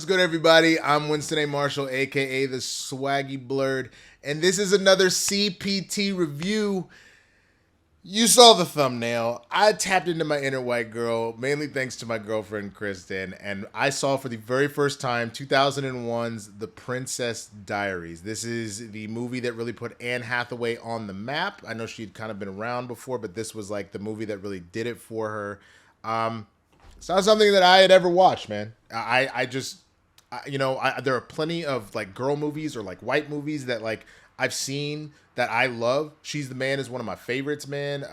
What's good, everybody? I'm Winston A. Marshall, aka the Swaggy Blurred, and this is another CPT review. You saw the thumbnail. I tapped into my inner white girl, mainly thanks to my girlfriend Kristen, and I saw for the very first time 2001's The Princess Diaries. This is the movie that really put Anne Hathaway on the map. I know she'd kind of been around before, but this was like the movie that really did it for her. It's not something that I had ever watched, man. There are plenty of like girl movies or like white movies that like I've seen that I love. She's the Man is one of my favorites, man.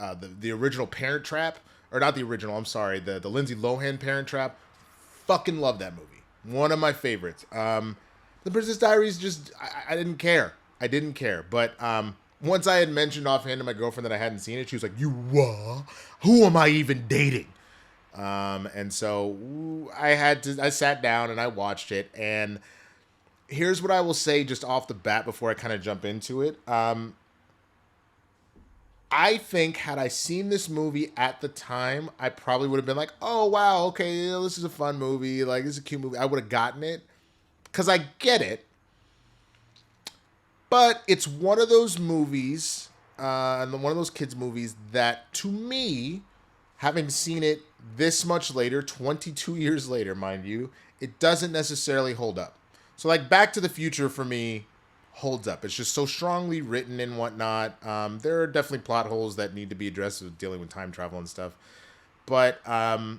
The original Parent Trap, or not the original, I'm sorry, the Lindsay Lohan Parent Trap. Fucking love that movie. One of my favorites. The Princess Diaries, just I didn't care. I didn't care. But once I had mentioned offhand to my girlfriend that I hadn't seen it, she was like, "You what? Who am I even dating?" And so I sat down and I watched it, and here's what I will say just off the bat before I kind of jump into it. I think had I seen this movie at the time, I probably would have been like, "Oh wow, okay, this is a fun movie, like this is a cute movie." I would have gotten it because I get it, but it's one of those movies, and one of those kids movies that, to me, having seen it this much later, 22 years later, mind you, it doesn't necessarily hold up. So, like, Back to the Future, for me, holds up. It's just so strongly written and whatnot. There are definitely plot holes that need to be addressed with dealing with time travel and stuff. But, that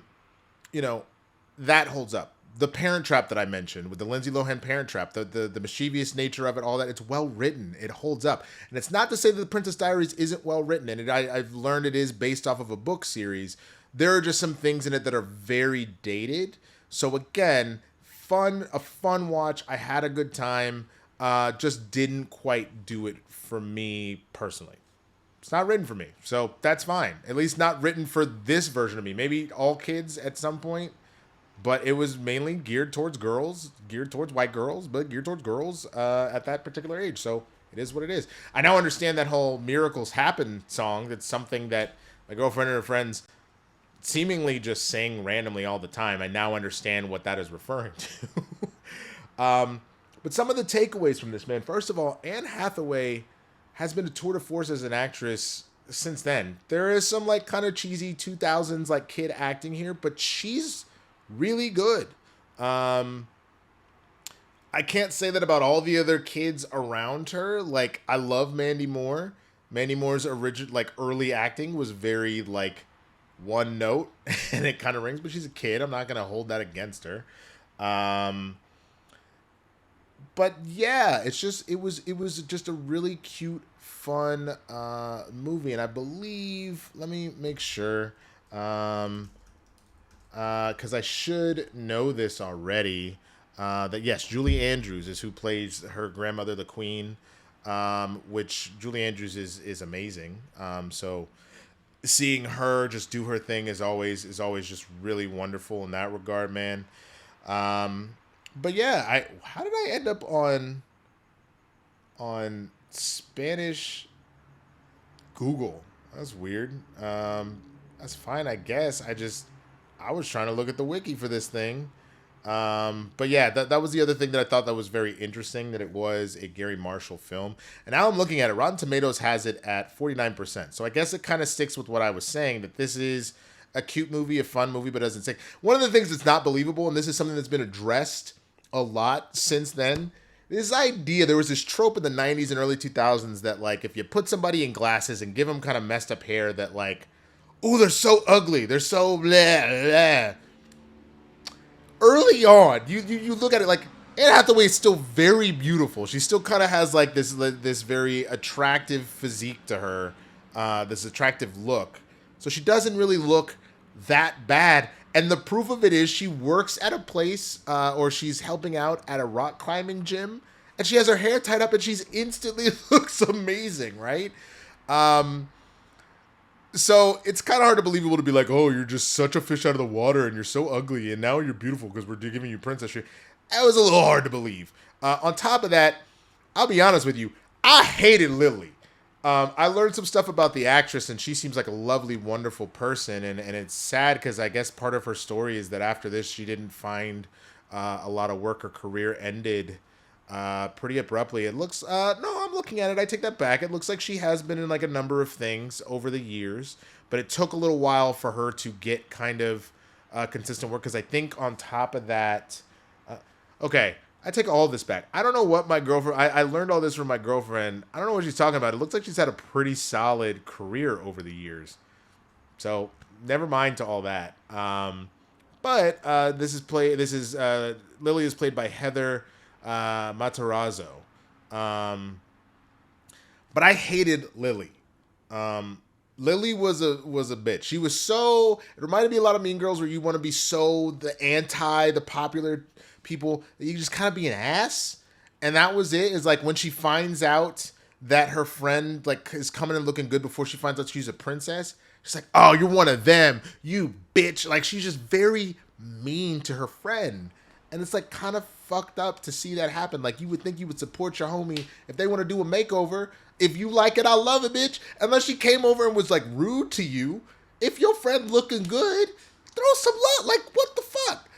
holds up. The Parent Trap that I mentioned, with the Lindsay Lohan Parent Trap, the mischievous nature of it, all that, it's well written. It holds up. And it's not to say that The Princess Diaries isn't well written, and I've learned it is based off of a book series. There are just some things in it that are very dated. So again, a fun watch. I had a good time. Just didn't quite do it for me personally. It's not written for me, so that's fine. At least not written for this version of me. Maybe all kids at some point. But it was mainly geared towards girls, geared towards white girls, but geared towards girls at that particular age. So it is what it is. I now understand that whole Miracles Happen song. That's something that my girlfriend and her friends seemingly just sing randomly all the time. I now understand what that is referring to. But some of the takeaways from this, man. First of all, Anne Hathaway has been a tour de force as an actress since then. There is some like kind of cheesy 2000s like kid acting here, but she's really good. I can't say that about all the other kids around her. Like, I love Mandy Moore. Mandy Moore's original, like, early acting was very, like, one note, and it kind of rings, but she's a kid. I'm not going to hold that against her. But yeah, it was just a really cute, fun movie, and I believe, let me make sure, because I should know this already, that yes, Julie Andrews is who plays her grandmother, the Queen, which Julie Andrews is amazing. So seeing her just do her thing is always just really wonderful in that regard, man. But yeah, how did I end up on Spanish Google? That's weird. That's fine, I guess. I was trying to look at the wiki for this thing. But yeah, that was the other thing that I thought that was very interesting, that it was a Gary Marshall film. And now I'm looking at it. Rotten Tomatoes has it at 49%. So I guess it kind of sticks with what I was saying, that this is a cute movie, a fun movie, but doesn't say. One of the things that's not believable, and this is something that's been addressed a lot since then, this idea, there was this trope in the 90s and early 2000s that, like, if you put somebody in glasses and give them kind of messed up hair, that, like, oh, they're so ugly. They're so blah, blah. Early on, you look at it like Anne Hathaway is still very beautiful. She still kind of has like this very attractive physique to her, this attractive look. So she doesn't really look that bad. And the proof of it is she works at a place, or she's helping out at a rock climbing gym, and she has her hair tied up, and she's instantly looks amazing, right? So it's kind of hard to believe people to be like, "Oh, you're just such a fish out of the water, and you're so ugly, and now you're beautiful because we're giving you princess shit." That was a little hard to believe. On top of that, I'll be honest with you, I hated Lily. I learned some stuff about the actress, and she seems like a lovely, wonderful person, and it's sad because I guess part of her story is that after this, she didn't find a lot of work. Her career ended pretty abruptly. It looks no, I'm looking at it. I take that back. It looks like she has been in like a number of things over the years, but it took a little while for her to get kind of consistent work. Because I think on top of that, okay, I take all this back. I don't know what my girlfriend. I learned all this from my girlfriend. I don't know what she's talking about. It looks like she's had a pretty solid career over the years. So never mind to all that. But this is play. This is Lily is played by Heather Matarazzo. But I hated Lily. Lily was a bitch. She was so. It reminded me a lot of Mean Girls, where you want to be so the popular people that you just kind of be an ass. And that was it. Is like when she finds out that her friend like is coming and looking good before she finds out she's a princess. She's like, "Oh, you're one of them, you bitch!" Like she's just very mean to her friend, and it's like kind of fucked up to see that happen. Like you would think you would support your homie if they want to do a makeover. If you like it, I love it, bitch. Unless she came over and was like rude to you. If your friend looking good, throw some love. Like what the fuck?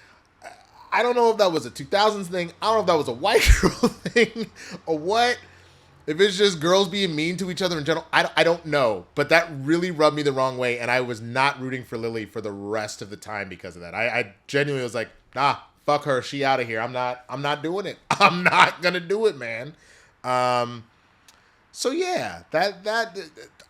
I don't know if that was a 2000s thing. I don't know if that was a white girl thing or what. If it's just girls being mean to each other in general, I don't know. But that really rubbed me the wrong way, and I was not rooting for Lily for the rest of the time because of that. I genuinely was like, nah, fuck her. She out of here. I'm not doing it. I'm not gonna do it, man. So yeah, that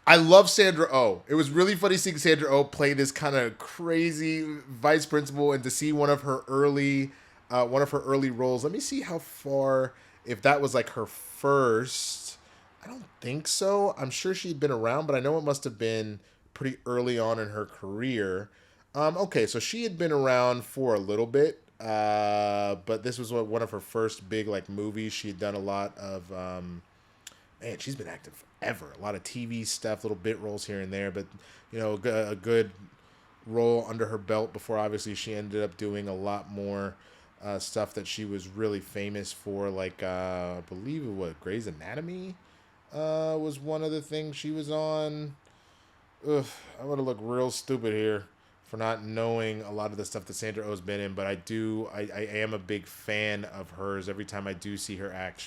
I love Sandra Oh. It was really funny seeing Sandra Oh play this kind of crazy vice principal, and to see one of her early roles. Let me see how far, if that was like her first. I don't think so. I'm sure she'd been around, but I know it must have been pretty early on in her career. Okay, so she had been around for a little bit, but this was one of her first big like movies. She had done a lot of, man, she's been acting forever. A lot of TV stuff, little bit roles here and there, but you know, a good role under her belt before obviously she ended up doing a lot more stuff that she was really famous for, like I believe it was Grey's Anatomy. Was one of the things she was on. Ugh, I'm gonna look real stupid here for not knowing a lot of the stuff that Sandra Oh's been in, but I am a big fan of hers. Every time I do see her act,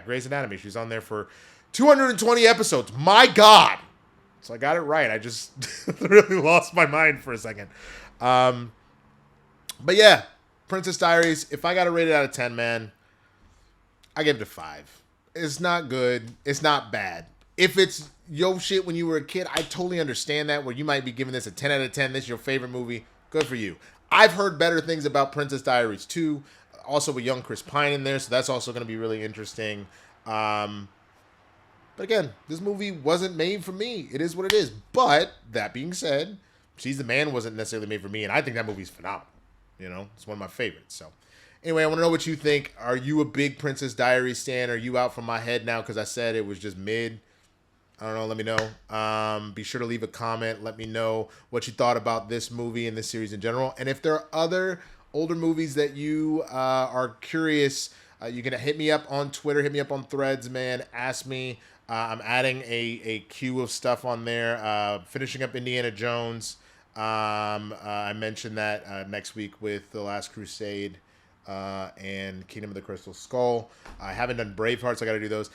Grey's Anatomy. She's on there for 220 episodes. My God! So I got it right. I just really lost my mind for a second. But yeah, Princess Diaries. If I got to rate it out of 10, man, I give it a 5. It's not good. It's not bad. If it's yo shit when you were a kid, I totally understand that, where you might be giving this a 10 out of 10. This is your favorite movie. Good for you. I've heard better things about Princess Diaries 2. Also with young Chris Pine in there, so that's also going to be really interesting. But again, this movie wasn't made for me. It is what it is. But that being said, She's the Man wasn't necessarily made for me, and I think that movie's phenomenal. You know, it's one of my favorites. So anyway, I want to know what you think. Are you a big Princess Diaries stan? Are you out from my head now because I said it was just mid? I don't know. Let me know. Be sure to leave a comment. Let me know what you thought about this movie and this series in general. And if there are other older movies that you are curious, you can hit me up on Twitter. Hit me up on Threads, man. Ask me. I'm adding a queue of stuff on there. Finishing up Indiana Jones. I mentioned that next week with The Last Crusade and Kingdom of the Crystal Skull. I haven't done Braveheart, so I got to do those.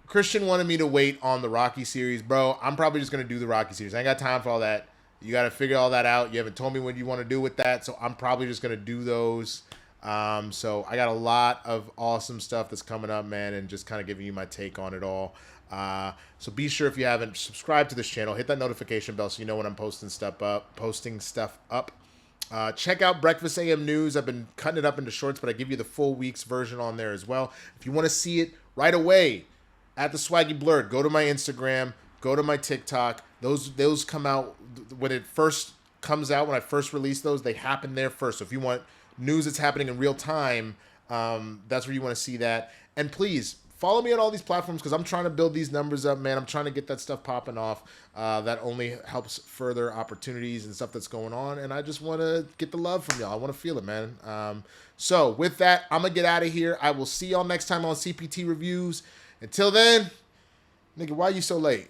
Christian wanted me to wait on the Rocky series. Bro, I'm probably just going to do the Rocky series. I ain't got time for all that. You got to figure all that out. You haven't told me what you want to do with that, so I'm probably just going to do those. So I got a lot of awesome stuff that's coming up, man, and just kind of giving you my take on it all. So be sure, if you haven't subscribed to this channel, hit that notification bell so you know when I'm posting stuff up. Check out Breakfast AM News. I've been cutting it up into shorts, but I give you the full week's version on there as well. If you want to see it right away at the Swaggy Blurred, go to my Instagram, go to my TikTok. Those come out when it first comes out. When I first release those, they happen there first. So if you want news that's happening in real time, that's where you want to see that. And please follow me on all these platforms because I'm trying to build these numbers up, man. I'm trying to get that stuff popping off. That only helps further opportunities and stuff that's going on. And I just want to get the love from y'all. I want to feel it, man. So with that, I'm going to get out of here. I will see y'all next time on CPT Reviews. Until then, nigga, why you so late?